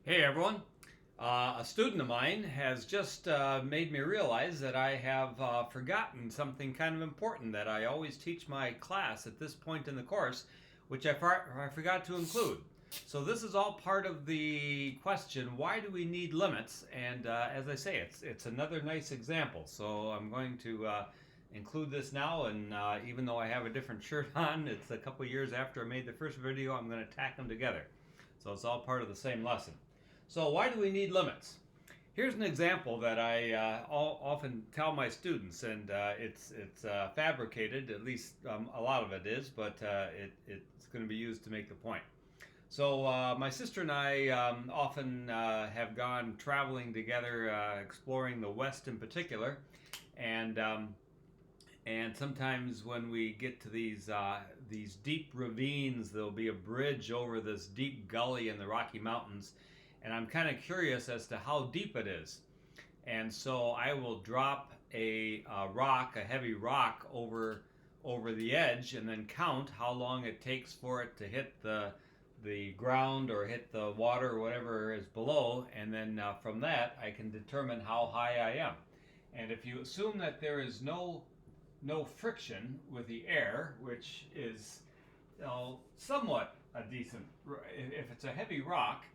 Hey everyone. A student of mine has just made me realize that I have forgotten something kind of important that I always teach my class at this point in the course, which I forgot to include. So this is all part of the question: why do we need limits? And as I say, it's another nice example. So I'm going to include this now, and even though I have a different shirt on, it's a couple years after I made the first video. I'm going to tack them together. So it's all part of the same lesson. So why do we need limits? Here's an example that I often tell my students, and it's fabricated. At least a lot of it is, but it's going to be used to make the point. So my sister and I often have gone traveling together, exploring the West in particular, and and sometimes when we get to these deep ravines, there'll be a bridge over this deep gully in the Rocky Mountains, and I'm kind of curious as to how deep it is. And so I will drop a rock, a heavy rock, over the edge, and then count how long it takes for it to hit the ground or hit the water or whatever is below, and then from that I can determine how high I am. And if you assume that there is no friction with the air, which is somewhat a decent. If it's a heavy rock,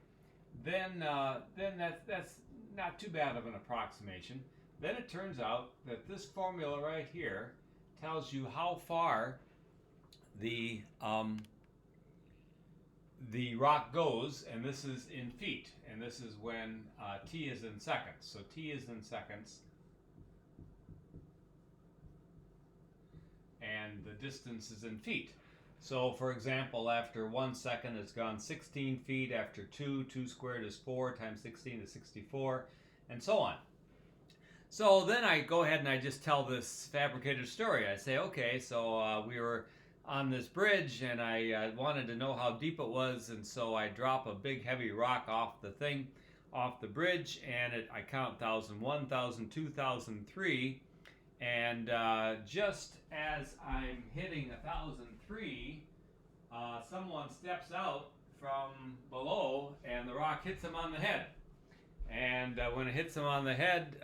then that's not too bad of an approximation. Then it turns out that this formula right here tells you how far the the rock goes, and this is in feet, and this is when t is in seconds. So t is in seconds, and the distance is in feet. So, for example, after 1 second, it's gone 16 feet. After 2 squared is 4 times 16 is 64, and so on. So then I go ahead and I just tell this fabricated story. I say, okay, so we were on this bridge, and I wanted to know how deep it was, and so I drop a big heavy rock off the thing, off the bridge, and I count 1,001, 1,002, 1,003. And just as I'm hitting 1,003, someone steps out from below, and the rock hits him on the head. And when it hits him on the head,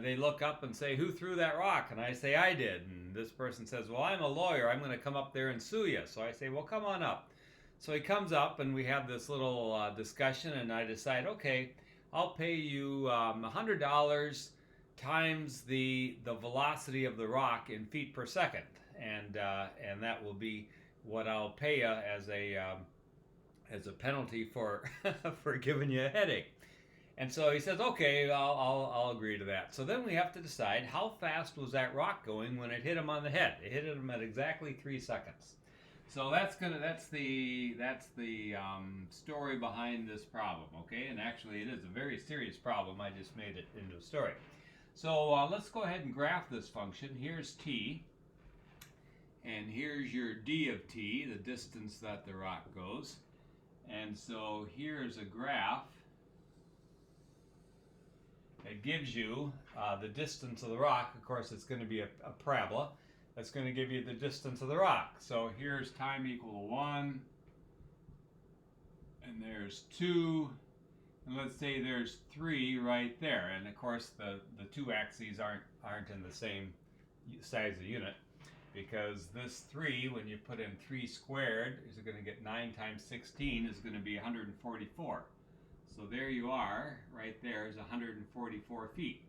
they look up and say, "Who threw that rock?" And I say, "I did." And this person says, "Well, I'm a lawyer. I'm going to come up there and sue you." So I say, "Well, come on up." So he comes up, and we have this little discussion, and I decide, okay, I'll pay you $100 times the velocity of the rock in feet per second, and that will be what I'll pay you as a penalty for for giving you a headache. And so he says, okay, I'll agree to that. So then we have to decide how fast was that rock going when it hit him on the head. It hit him at exactly 3 seconds. So that's the story behind this problem, okay? And actually, it is a very serious problem. I just made it into a story. So let's go ahead and graph this function. Here's t, and here's your d of t, the distance that the rock goes. And so here's a graph. It gives you the distance of the rock. Of course, it's going to be a parabola. That's going to give you the distance of the rock. So here's time equal to 1, and there's 2, and let's say there's 3 right there. And of course, the two axes aren't in the same size of unit, because this 3, when you put in 3 squared, is going to get 9 times 16 is going to be 144. So there you are, right there is 144 feet.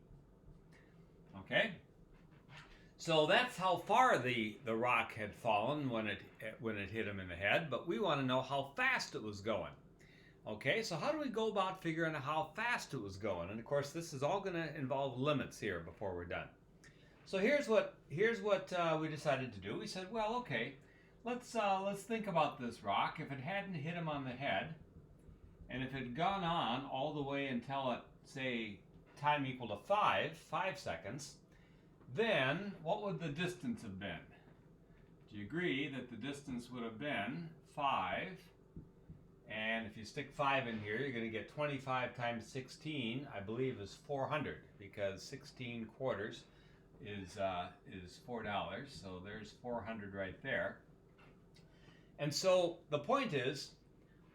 Okay? So that's how far the rock had fallen when it hit him in the head, but we want to know how fast it was going. Okay, so how do we go about figuring out how fast it was going? And of course, this is all going to involve limits here before we're done. So here's what we decided to do. We said, well, okay, let's think about this rock. If it hadn't hit him on the head, and if it had gone on all the way until it, say, time equal to 5 seconds, then what would the distance have been? Do you agree that the distance would have been 5? And if you stick 5 in here, you're going to get 25 times 16, I believe, is 400, because 16 quarters is $4. So there's 400 right there. And so the point is,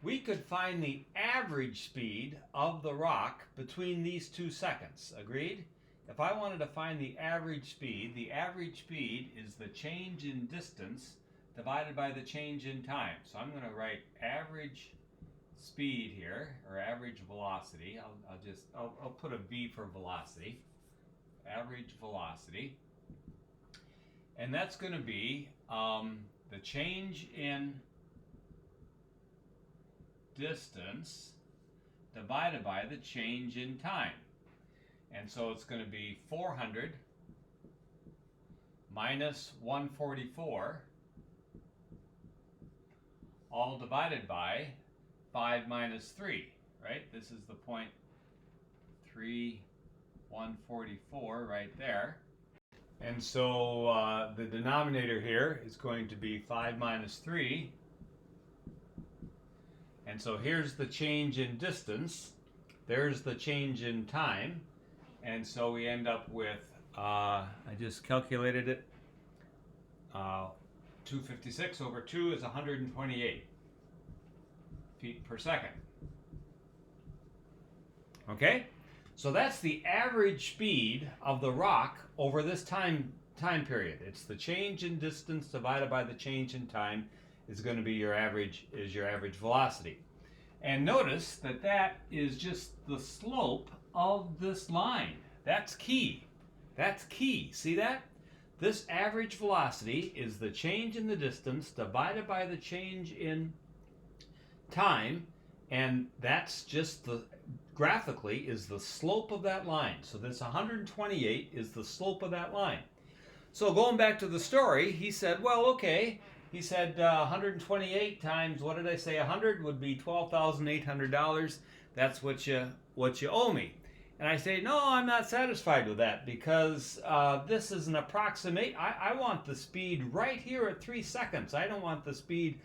we could find the average speed of the rock between these 2 seconds. Agreed? If I wanted to find the average speed is the change in distance divided by the change in time. So I'm going to write average speed here, or average velocity. I'll put a V for velocity. Average velocity. And that's going to be the change in distance divided by the change in time. And so it's going to be 400 minus 144 all divided by 5 minus 3, right? This is the point 144 right there. And so the denominator here is going to be 5 minus 3. And so here's the change in distance. There's the change in time. And so we end up with, I just calculated it, 256 over 2 is 128 feet per second. Okay? So that's the average speed of the rock over this time period. It's the change in distance divided by the change in time is going to be your average velocity. And notice that that is just the slope of this line. That's key. That's key. See that? This average velocity is the change in the distance divided by the change in time, and that's just the graphically is the slope of that line. So this 128 is the slope of that line. So going back to the story, he said, well, okay. He said 128 times, what did I say, 100 would be $12,800. That's what you owe me. And I say, no, I'm not satisfied with that because this is an approximate. I want the speed right here at 3 seconds. I don't want the speed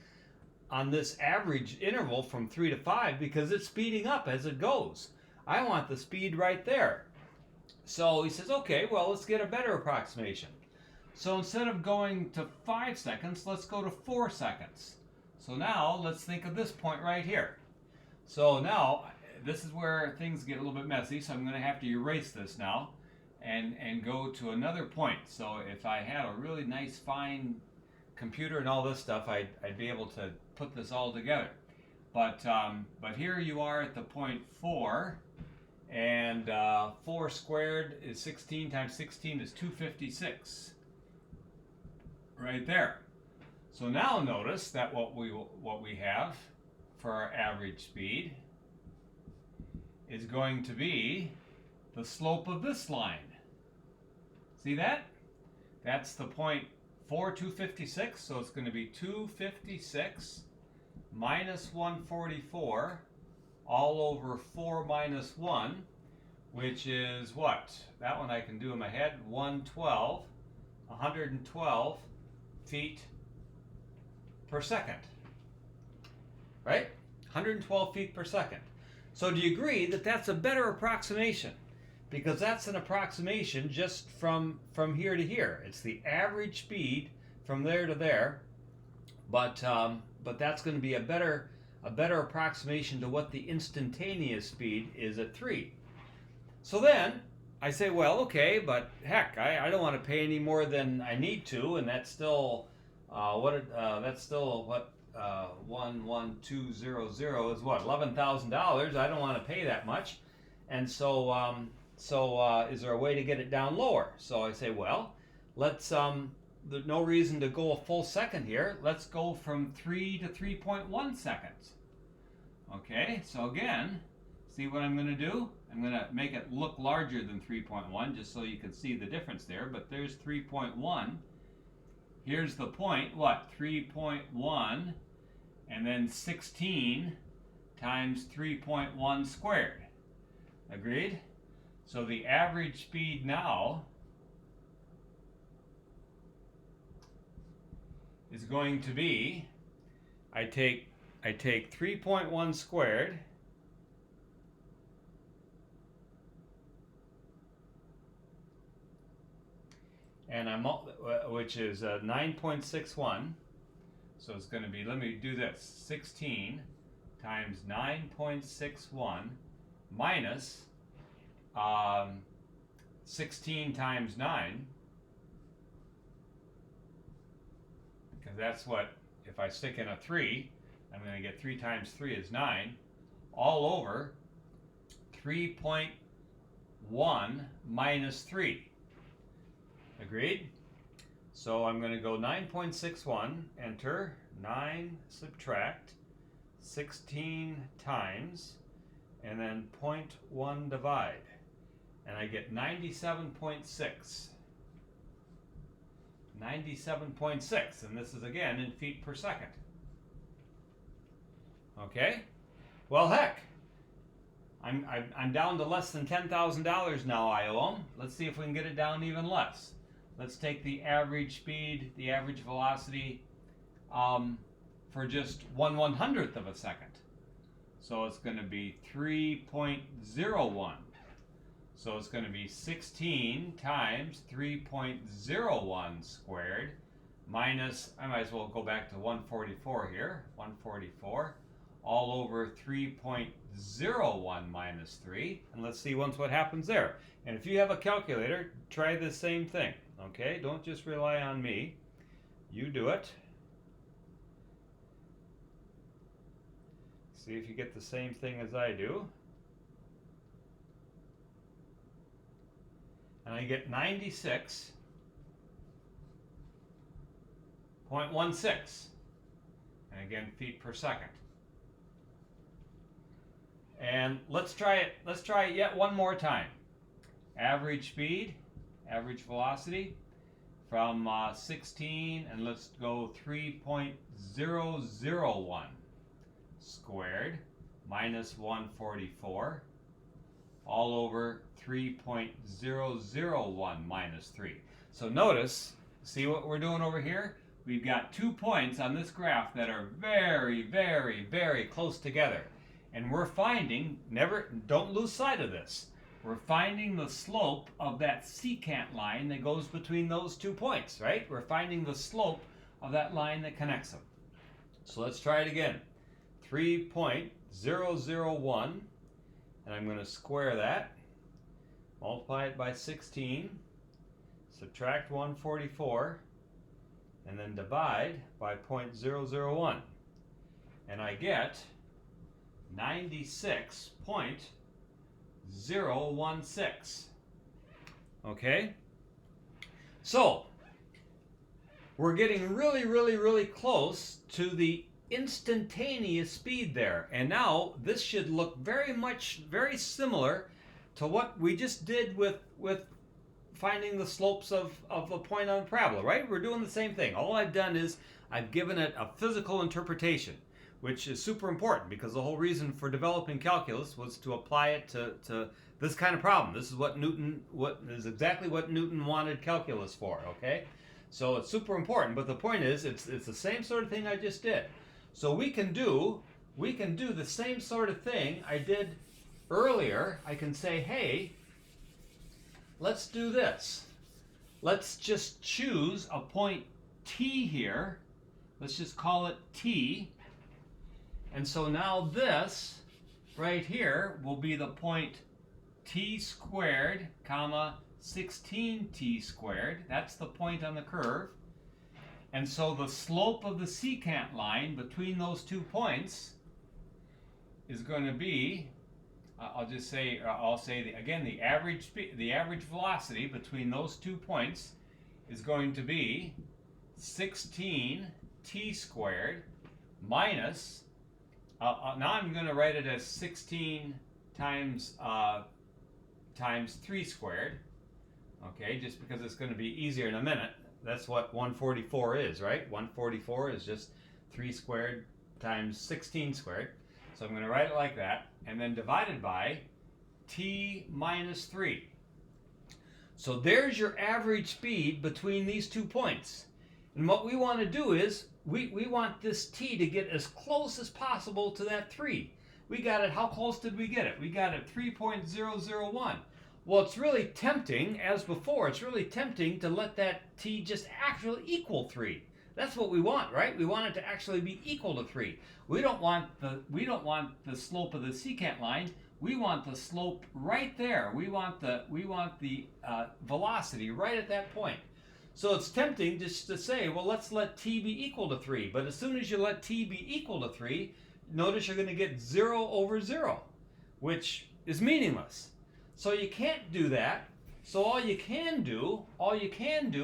on this average interval from 3 to 5 because it's speeding up as it goes. I want the speed right there. So he says, okay, well, let's get a better approximation. So instead of going to 5 seconds, let's go to 4 seconds. So now let's think of this point right here. So now this is where things get a little bit messy, so I'm going to have to erase this now and go to another point. So if I had a really nice fine computer and all this stuff, I'd be able to put this all together. But here you are at the point 4, and 4 squared is 16 times 16 is 256. Right there. So now notice that what we have for our average speed is going to be the slope of this line. See that? That's the point 256, so it's going to be 256 minus 144 all over 4 minus 1, which is what? That one I can do in my head. 112 feet per second. Right? 112 feet per second. So do you agree that that's a better approximation? Because that's an approximation just from here to here. It's the average speed from there to there, but that's going to be a better approximation to what the instantaneous speed is at 3. So then I say, well, okay, but heck, I don't want to pay any more than I need to, and that's still 11200 is what, $11,000. I don't want to pay that much, and so is there a way to get it down lower? So I say, well, let's there's no reason to go a full second here. Let's go from 3 to 3.1 seconds. Okay, so again, see what I'm going to do? I'm going to make it look larger than 3.1 just so you can see the difference there, but there's 3.1. Here's the point, what? 3.1 and then 16 times 3.1 squared. Agreed? So the average speed now is going to be, I take 3.1 squared and which is 9.61. So it's going to be, let me do this, 16 times 9.61 minus 16 times 9, because that's what, if I stick in a 3, I'm going to get 3 times 3 is 9, all over 3.1 minus 3. Agreed? So I'm going to go 9.61, enter, 9, subtract, 16 times, and then 0.1 divide. And I get 97.6. 97.6, and this is again in feet per second. Okay? Well, heck, I'm down to less than $10,000 now, I owe them. Let's see if we can get it down even less. Let's take the average speed, the average velocity for just 1/100th of a second. So it's going to be 3.01. So it's going to be 16 times 3.01 squared minus, I might as well go back to 144 here, 144, all over 3.01 minus 3. And let's see once what happens there. And if you have a calculator, try the same thing, okay? Don't just rely on me. You do it. See if you get the same thing as I do. And I get 96.16. And again, feet per second. And let's try it yet one more time. Average speed, average velocity from 16, and let's go 3.001 squared minus 144 all over 3.001 minus 3. So notice, see what we're doing over here? We've got 2 points on this graph that are very, very, very close together. And we're finding, don't lose sight of this, we're finding the slope of that secant line that goes between those 2 points, right? We're finding the slope of that line that connects them. So let's try it again. 3.001, and I'm going to square that, multiply it by 16, subtract 144, and then divide by 0.001. And I get 96.016. Okay? So, we're getting really, really, really close to the instantaneous speed there. And now this should look very similar to what we just did with finding the slopes of a point on a parabola, right? We're doing the same thing. All I've done is I've given it a physical interpretation, which is super important because the whole reason for developing calculus was to apply it to this kind of problem. This is exactly what Newton wanted calculus for, okay? So it's super important, but the point is it's the same sort of thing I just did. So we can do the same sort of thing I did earlier. I can say, hey, let's do this. Let's just choose a point T here. Let's just call it T. And so now this right here will be the point T squared, comma, 16T squared. That's the point on the curve. And so the slope of the secant line between those 2 points is going to be, I'll say the average velocity between those 2 points is going to be 16T squared minus, now I'm going to write it as 16 times 3 squared, okay, just because it's going to be easier in a minute. That's what 144 is, right? 144 is just 3 squared times 16 squared. So I'm going to write it like that, and then divided by T minus 3. So there's your average speed between these 2 points. And what we want to do is, we want this T to get as close as possible to that 3. We got it, how close did we get it? We got it 3.001. Well, it's really tempting, as before, it's really tempting to let that T just actually equal 3. That's what we want, right? We want it to actually be equal to 3. We don't want the slope of the secant line. We want the slope right there. We want the velocity right at that point. So it's tempting just to say, well, let's let t be equal to 3. But as soon as you let t be equal to 3, notice you're going to get 0 over 0, which is meaningless. So you can't do that. So all you can do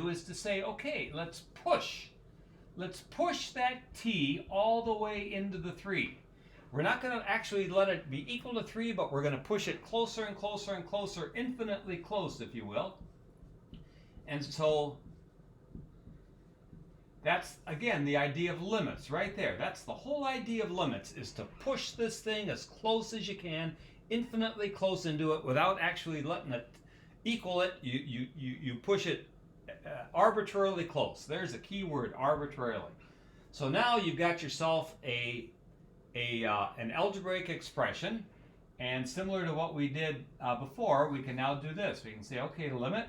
is to say, okay, let's push that t all the way into the 3. We're not going to actually let it be equal to 3, but we're going to push it closer and closer and closer, infinitely close, if you will. And so that's, again, the idea of limits right there. That's the whole idea of limits, is to push this thing as close as you can, infinitely close into it without actually letting it equal it. You push it arbitrarily close. There's a key word, arbitrarily. So now you've got yourself an algebraic expression, and similar to what we did before, we can now do this. We can say, okay, limit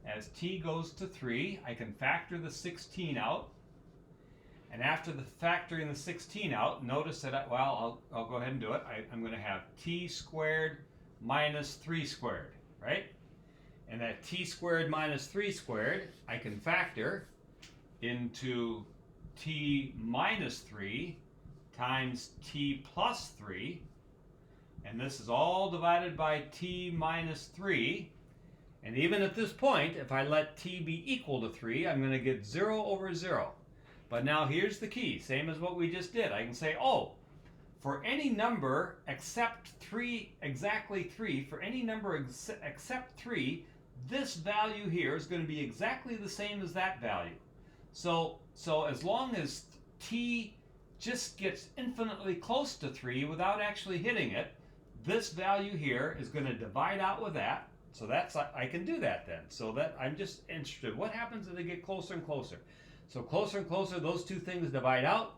as t goes to 3, I can factor the 16 out, and after the factoring the 16 out, notice that I'll go ahead and do it. I'm going to have t squared minus 3 squared, right? And that t squared minus 3 squared, I can factor into t minus 3 times t plus 3, and this is all divided by t minus 3. And even at this point, if I let t be equal to 3, I'm going to get 0 over 0. But now here's the key, same as what we just did. I can say, oh, for any number except 3, exactly 3, for any number except 3, this value here is going to be exactly the same as that value. So as long as t just gets infinitely close to 3 without actually hitting it, this value here is going to divide out with that. So that's, I can do that then. So that I'm just interested, what happens as they get closer and closer? So closer and closer, those two things divide out.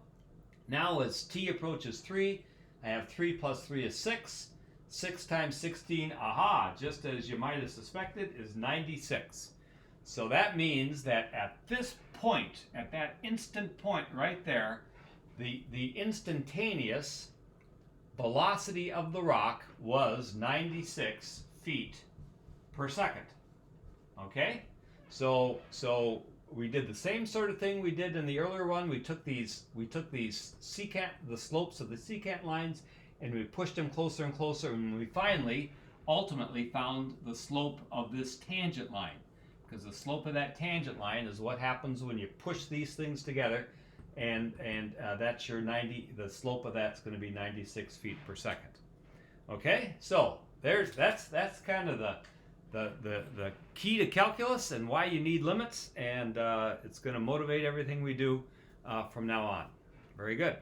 Now as t approaches 3, I have 3 plus 3 is 6. 6 times 16, aha, just as you might have suspected, is 96. So that means that at this point, at that instant point right there, the instantaneous velocity of the rock was 96 feet per second. Okay? So we did the same sort of thing we did in the earlier one. We took these secant, the slopes of the secant lines, and we pushed them closer and closer, and we finally ultimately found the slope of this tangent line, because the slope of that tangent line is what happens when you push these things together, and that's your the slope of that's going to be 96 feet per second. Okay, so that's kind of the key to calculus and why you need limits, and it's going to motivate everything we do from now on. Very good.